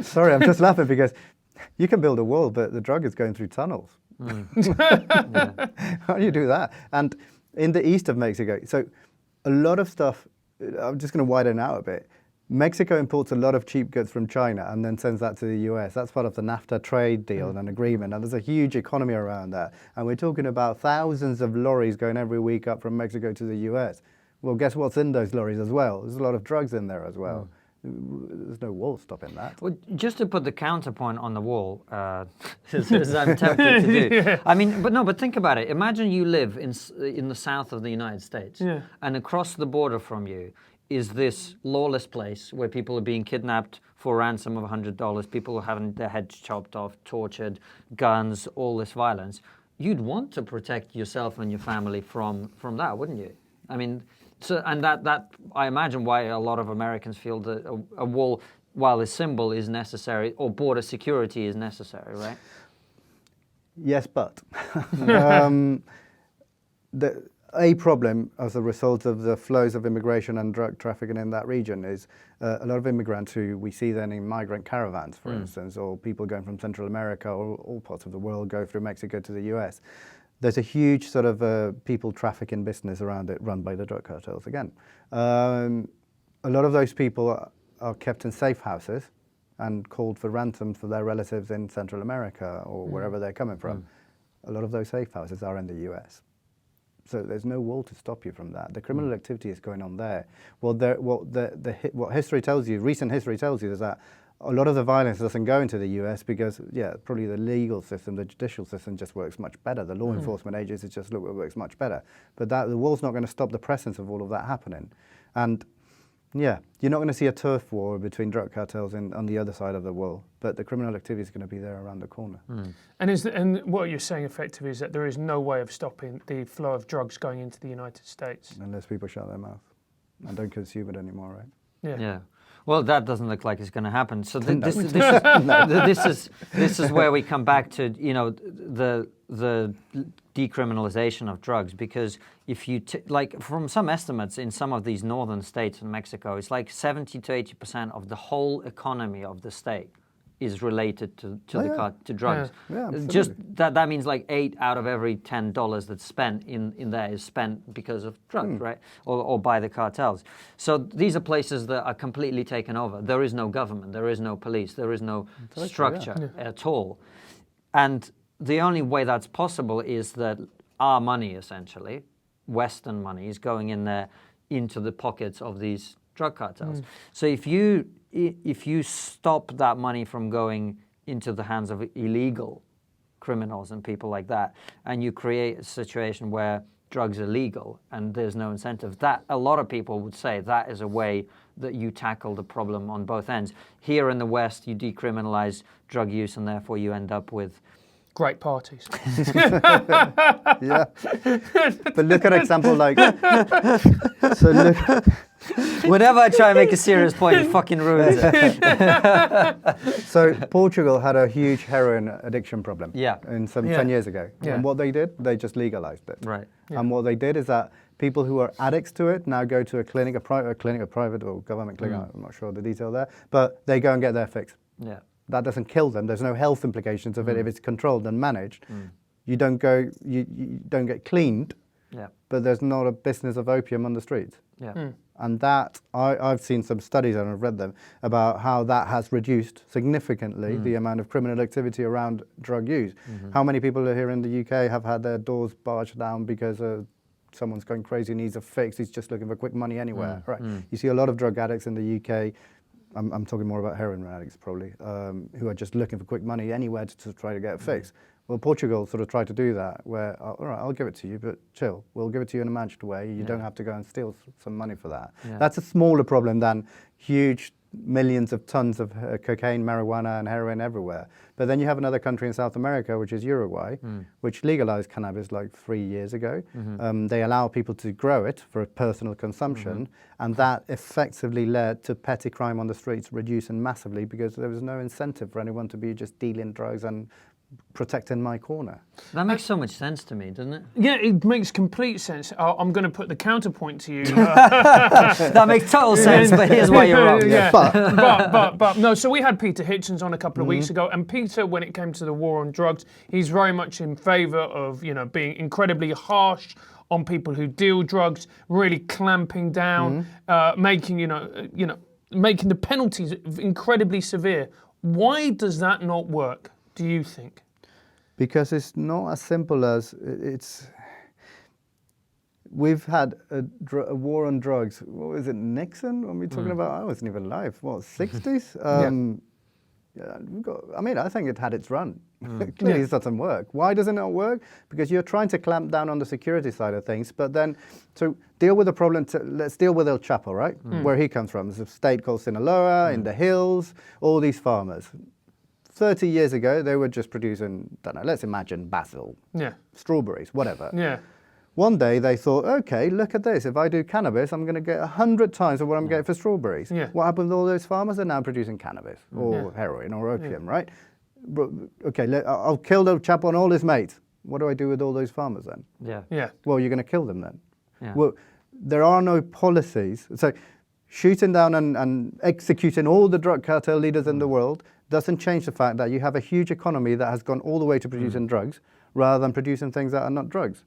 sorry, I'm just laughing because you can build a wall, but the drug is going through tunnels. How do you do that? And in the east of Mexico, so a lot of stuff, I'm just going to widen out a bit. Mexico imports a lot of cheap goods from China and then sends that to the US. That's part of the NAFTA trade deal and agreement. And there's a huge economy around that. And we're talking about thousands of lorries going every week up from Mexico to the US. Well, guess what's in those lorries as well? There's a lot of drugs in there as well. There's no wall stopping that. Well, just to put the counterpoint on the wall, as I'm tempted to do. I mean, but think about it. Imagine you live in the south of the United States, and across the border from you is this lawless place where people are being kidnapped for a ransom of $100, people are having their heads chopped off, tortured, guns, all this violence. You'd want to protect yourself and your family from that, wouldn't you? I mean, so, and that I imagine why a lot of Americans feel that a wall, while a symbol, is necessary, or border security is necessary, right? Yes, but a problem as a result of the flows of immigration and drug trafficking in that region is a lot of immigrants who we see then in migrant caravans, for instance, or people going from Central America or all parts of the world go through Mexico to the US. There's a huge sort of people trafficking business around it run by the drug cartels again. A lot of those people are kept in safe houses and called for ransom for their relatives in Central America or wherever they're coming from. A lot of those safe houses are in the US. So there's no wall to stop you from that. The criminal activity is going on there. Well, what history tells you, recent history tells you, is that a lot of the violence doesn't go into the US because, probably the legal system, the judicial system just works much better. The law enforcement agencies just works much better. But the wall's not going to stop the presence of all of that happening. And you're not going to see a turf war between drug cartels on the other side of the wall, but the criminal activity is going to be there around the corner. And what you're saying effectively is that there is no way of stopping the flow of drugs going into the United States. Unless people shut their mouth and don't consume it anymore, right? Yeah. Well, that doesn't look like it's going to happen. So No. this is where we come back to the decriminalization of drugs, because if you from some estimates in some of these northern states in Mexico, it's like 70 to 80% of the whole economy of the state is related to drugs. Yeah, just that means like 8 out of every $10 that's spent in there is spent because of drugs, right? Or by the cartels. So these are places that are completely taken over. There is no government, there is no police, there is no structure at all. And the only way that's possible is that our money, essentially, Western money, is going in there into the pockets of these drug cartels. So if you stop that money from going into the hands of illegal criminals and people like that, and you create a situation where drugs are legal and there's no incentive, that a lot of people would say that is a way that you tackle the problem on both ends. Here in the West, you decriminalize drug use and therefore you end up with great parties. Yeah. But look at an example like... Whenever I try and make a serious point, it fucking ruins it. So Portugal had a huge heroin addiction problem in 10 years ago. Yeah. And what they did, they just legalized it. Right. Yeah. And what they did is that people who are addicts to it now go to a clinic, a private or government clinic, I'm not sure the detail there, but they go and get their fix. Yeah. That doesn't kill them. There's no health implications of it if it's controlled and managed. You don't get cleaned, Yeah. but there's not a business of opium on the streets. Yeah. And that, I've seen some studies and I've read them about how that has reduced significantly the amount of criminal activity around drug use. How many people here in the UK have had their doors barged down because someone's going crazy, needs a fix, he's just looking for quick money anywhere, right? You see a lot of drug addicts in the UK, I'm talking more about heroin addicts probably, who are just looking for quick money anywhere to try to get a fix. Well, Portugal sort of tried to do that, where, all right, I'll give it to you, but chill. We'll give it to you in a managed way. You don't have to go and steal some money for that. Yeah. That's a smaller problem than huge millions of tons of cocaine, marijuana, and heroin everywhere. But then you have another country in South America, which is Uruguay, which legalized cannabis like 3 years ago. They allow people to grow it for personal consumption, and that effectively led to petty crime on the streets reducing massively because there was no incentive for anyone to be just dealing drugs and protecting my corner. That makes so much sense to me, doesn't it? Yeah, it makes complete sense. I'm going to put the counterpoint to you. That makes total sense, but here's why you're wrong. Yeah. But no, so we had Peter Hitchens on a couple of weeks ago, and Peter, when it came to the war on drugs, he's very much in favour of, being incredibly harsh on people who deal drugs, really clamping down, making the penalties incredibly severe. Why does that not work, do you think? Because it's not as simple as it's. We've had a war on drugs. What was it, Nixon? When we're talking about, I wasn't even alive. What, 60s? I think it had its run. Clearly, it doesn't work. Why doesn't it work? Because you're trying to clamp down on the security side of things, but then to deal with the problem, let's deal with El Chapo, right? Where he comes from. There's a state called Sinaloa, in the hills, all these farmers. 30 years ago, they were just producing, let's imagine basil, strawberries, whatever. Yeah. One day they thought, okay, look at this. If I do cannabis, I'm going to get 100 times of what I'm getting for strawberries. Yeah. What happened with all those farmers? They're now producing cannabis or heroin or opium, right? Okay, I'll kill El Chapo and all his mates. What do I do with all those farmers then? Yeah. Well, you're going to kill them then. Yeah. Well, there are no policies. So shooting down and executing all the drug cartel leaders in the world doesn't change the fact that you have a huge economy that has gone all the way to producing drugs rather than producing things that are not drugs.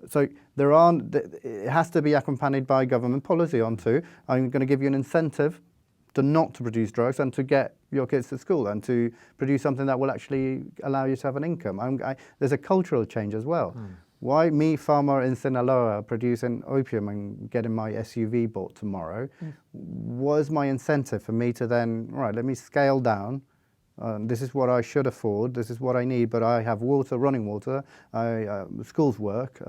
So it has to be accompanied by government policy onto, I'm going to give you an incentive to not to produce drugs and to get your kids to school and to produce something that will actually allow you to have an income. There's a cultural change as well. Why me, farmer in Sinaloa, producing opium and getting my SUV bought tomorrow was my incentive for me to then, right, let me scale down. This is what I should afford, this is what I need, but I have water, running water, schools work,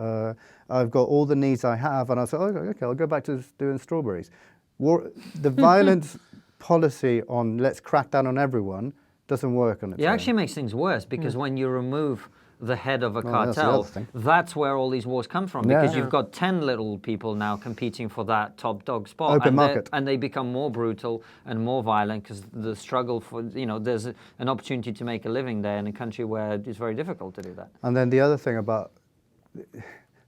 I've got all the needs I have, and I said, okay, I'll go back to doing strawberries. The violent policy on let's crack down on everyone doesn't work on its own. It actually makes things worse because when you remove the head of a cartel, that's where all these wars come from, because you've got 10 little people now competing for that top dog spot. Open market. And they become more brutal and more violent because the struggle for, there's an opportunity to make a living there in a country where it's very difficult to do that. And then the other thing about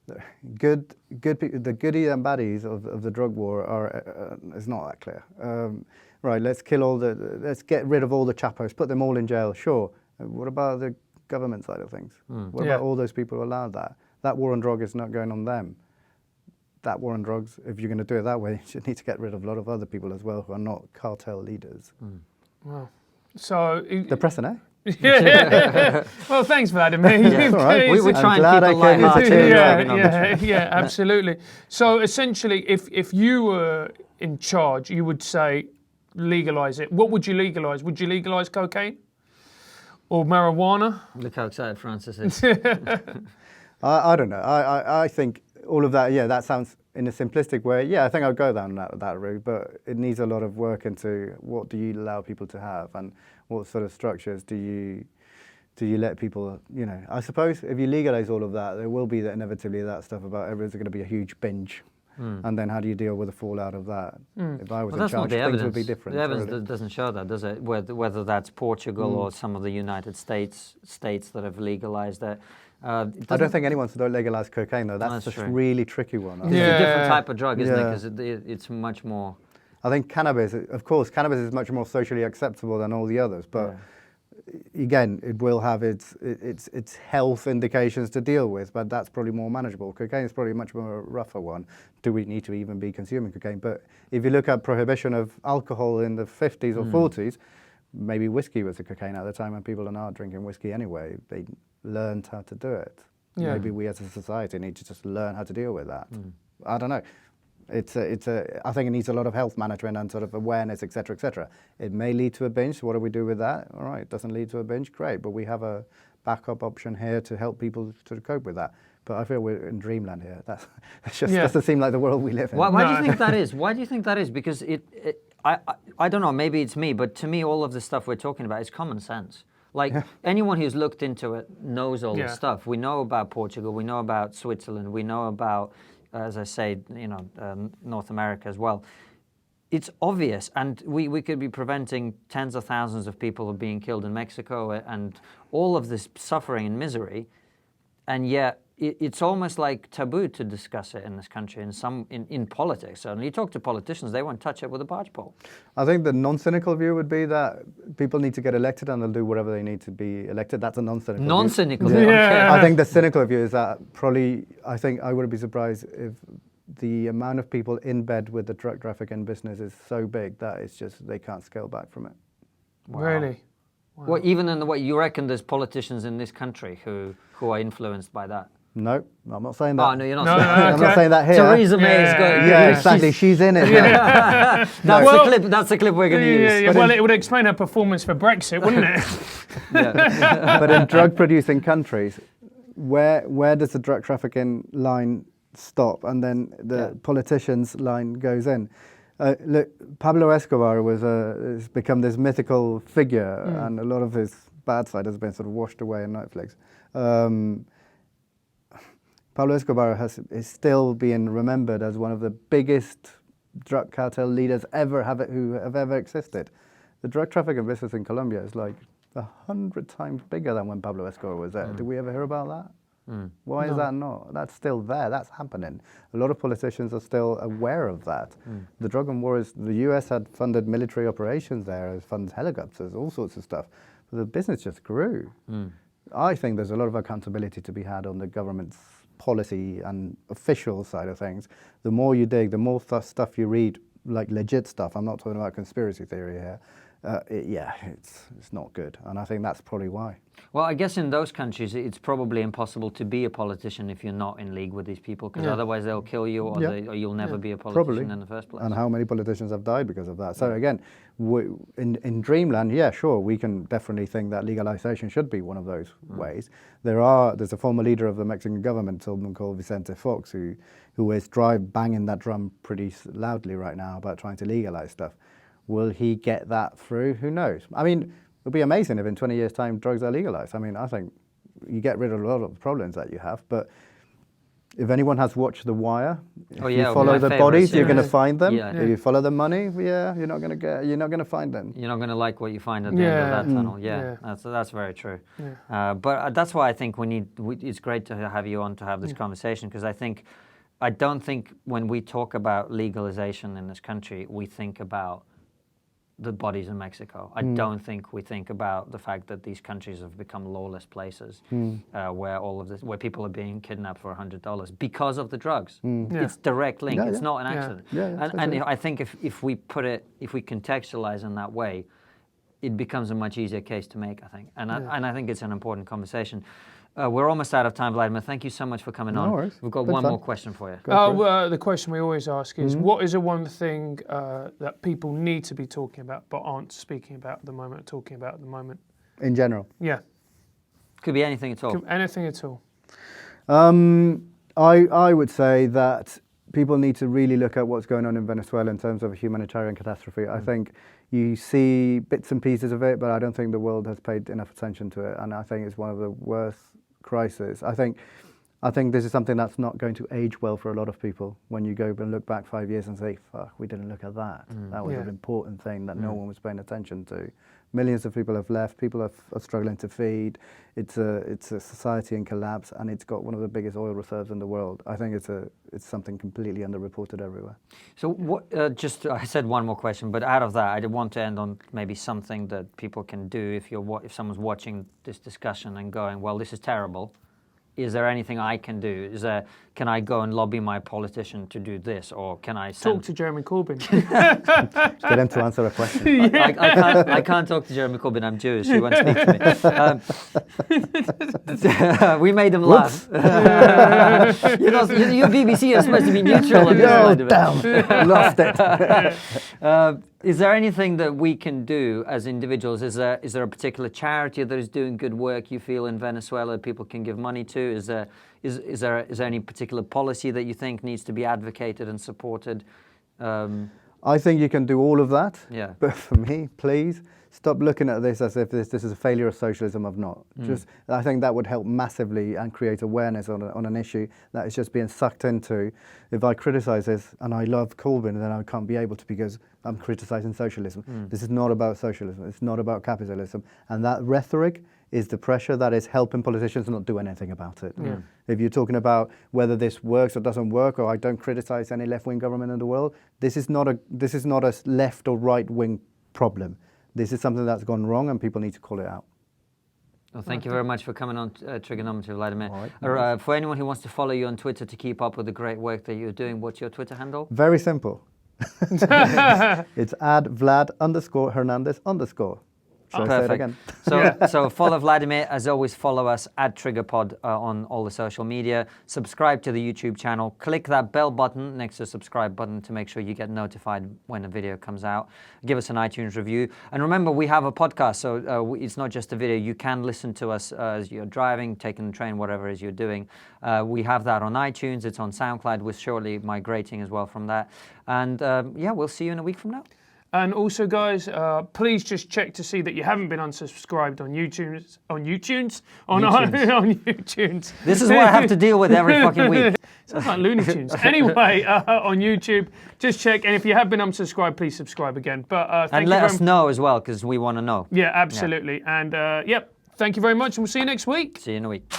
the goodies and baddies of the drug war is not that clear. Right, let's get rid of all the chapos, put them all in jail, sure. What about the government side of things? What about all those people who allowed that? That war on drugs is not going on them. That war on drugs, if you're going to do it that way, you need to get rid of a lot of other people as well who are not cartel leaders. Wow. So depressing, eh? Yeah. Well, thanks, Vladimir. Yeah, all right. We try and keep it light-hearted. Yeah, absolutely. So essentially, if you were in charge, you would say legalize it. What would you legalize? Would you legalize cocaine or marijuana? Look how excited Francis is. I don't know. I think all of that. Yeah, that sounds in a simplistic way. Yeah, I think I'll go down that route, but it needs a lot of work into what do you allow people to have and what sort of structures do you let people, I suppose if you legalize all of that, there will be inevitably that stuff about everyone's going to be a huge binge. And then how do you deal with the fallout of that? If I was in charge, things would be different. The evidence doesn't show that, does it? Whether that's Portugal or some of the United states that have legalized it. I don't think anyone should legalize cocaine, though. That's a really tricky one. It's a different type of drug, isn't it? Because it's much more... I think cannabis, of course, cannabis is much more socially acceptable than all the others, but again, it will have its health indications to deal with, but that's probably more manageable. Cocaine is probably a much more rougher one. Do we need to even be consuming cocaine? But if you look at prohibition of alcohol in the 50s or 40s, maybe whiskey was the cocaine at the time, and people are not drinking whiskey anyway. They learned how to do it. Yeah. Maybe we as a society need to just learn how to deal with that. I don't know. I think it needs a lot of health management and sort of awareness, et cetera, et cetera. It may lead to a binge. What do we do with that? All right, it doesn't lead to a binge, great. But we have a backup option here to help people to cope with that. But I feel we're in dreamland here. That just doesn't seem like the world we live in. Why do you think that is? Why do you think that is? Because I don't know, maybe it's me, but to me all of the stuff we're talking about is common sense. Like anyone who's looked into it knows all this stuff. We know about Portugal, we know about Switzerland, we know about, as I say, North America as well. It's obvious, and we could be preventing tens of thousands of people from being killed in Mexico and all of this suffering and misery, and yet it's almost like taboo to discuss it in this country, in politics. Certainly, you talk to politicians, they won't touch it with a barge pole. I think the non-cynical view would be that people need to get elected and they'll do whatever they need to be elected. That's a non-cynical view. Non-cynical view. Okay. I think the cynical view is that probably, I think I wouldn't be surprised if the amount of people in bed with the drug trafficking business is so big that it's just, they can't scale back from it. Wow. Really? Wow. Well, even in the way you reckon there's politicians in this country who are influenced by that? No, I'm not saying that. Oh, no, you're not saying that. I'm not saying that here. Theresa May is going. Yeah, exactly. She's in it. That's the clip we're going to use. Yeah. Well, it would explain her performance for Brexit, wouldn't it? But in drug-producing countries, where does the drug trafficking line stop, and then the politicians' line goes in? Look, Pablo Escobar has become this mythical figure, and a lot of his bad side has been sort of washed away in Netflix. Pablo Escobar is still being remembered as one of the biggest drug cartel leaders who have ever existed. The drug trafficking business in Colombia is like 100 times bigger than when Pablo Escobar was there. Did we ever hear about that? Why is that not? That's still there. That's happening. A lot of politicians are still aware of that. The drug and war the US had funded military operations there, funds helicopters, all sorts of stuff. But the business just grew. I think there's a lot of accountability to be had on the government's policy and official side of things. The more you dig, the more stuff you read, like legit stuff. I'm not talking about conspiracy theory here. It's not good, and I think that's probably why. Well, I guess in those countries, it's probably impossible to be a politician if you're not in league with these people, because otherwise they'll kill you, or you'll never be a politician in the first place. And how many politicians have died because of that? So again, in dreamland, sure, we can definitely think that legalization should be one of those ways. There's a former leader of the Mexican government, someone called Vicente Fox, who is banging that drum pretty loudly right now about trying to legalize stuff. Will he get that through? Who knows? I mean, it would be amazing if in 20 years' time drugs are legalized. I mean, I think you get rid of a lot of the problems that you have. But if anyone has watched The Wire, if you follow the bodies, you're going to find them. If you follow the money, you're not going to find them. You're not going to like what you find at the end of that tunnel. That's very true. But that's why I think it's great to have you on to have this conversation, because I don't think when we talk about legalization in this country, we think about the bodies in Mexico. I don't think we think about the fact that these countries have become lawless places where people are being kidnapped for $100 because of the drugs. It's direct link. It's not an accident. And I think if we contextualize in that way, it becomes a much easier case to make, I think. And I think it's an important conversation. We're almost out of time, Vladimir. Thank you so much for coming on. No worries. We've got one more question for you. The question we always ask is, what is the one thing that people need to be talking about but aren't speaking about at the moment, In general? Yeah. Could be anything at all. Anything at all. I would say that people need to really look at what's going on in Venezuela in terms of a humanitarian catastrophe. I think you see bits and pieces of it, but I don't think the world has paid enough attention to it, and I think it's one of the worst crises. I think this is something that's not going to age well for a lot of people when you go and look back 5 years and say, fuck, we didn't look at that. That was an important thing that no one was paying attention to. Millions of people have left. People are struggling to feed. It's a society in collapse, and it's got one of the biggest oil reserves in the world. I think it's something completely underreported everywhere. So what? I said one more question, but out of that, I did want to end on maybe something that people can do if someone's watching this discussion and going, well, this is terrible. Is there anything I can do? Can I go and lobby my politician to do this, or can I talk to Jeremy Corbyn? Get him to answer a question. I can't talk to Jeremy Corbyn. I'm Jewish. He won't speak to me. We made him laugh. You BBC are supposed to be neutral. Oh, damn! Lost it. Is there anything that we can do as individuals? Is there a particular charity that is doing good work you feel in Venezuela people can give money to? Is there any particular policy that you think needs to be advocated and supported? I think you can do all of that. Yeah. But for me, please stop looking at this as if this is a failure of socialism of not. I think that would help massively and create awareness on an issue that is just being sucked into. If I criticise this and I love Corbyn, then I can't be able to because I'm criticising socialism. This is not about socialism. It's not about capitalism. And that rhetoric is the pressure that is helping politicians not do anything about it. Yeah. If you're talking about whether this works or doesn't work, or I don't criticise any left-wing government in the world, this is not a left or right-wing problem. This is something that's gone wrong, and people need to call it out. Well, thank you very much for coming on TRIGGERnometry, Vladimir. All right. For anyone who wants to follow you on Twitter to keep up with the great work that you're doing, what's your Twitter handle? Very simple. It's @Vlad_Hernandez_. Shall I say it again? So follow Vladimir. As always, follow us @TriggerPod on all the social media. Subscribe to the YouTube channel. Click that bell button next to the subscribe button to make sure you get notified when a video comes out. Give us an iTunes review. And remember, we have a podcast, so it's not just a video. You can listen to us as you're driving, taking the train, whatever it is you're doing. We have that on iTunes. It's on SoundCloud. We're shortly migrating as well from that. And we'll see you in a week from now. And also, guys, please just check to see that you haven't been unsubscribed on YouTube. On YouTube. This is what I have to deal with every fucking week. Sounds like Looney Tunes. Anyway, on YouTube, just check. And if you have been unsubscribed, please subscribe again. But and let us know as well, because we want to know. Yeah, absolutely. Yeah. And thank you very much, and we'll see you next week. See you in a week.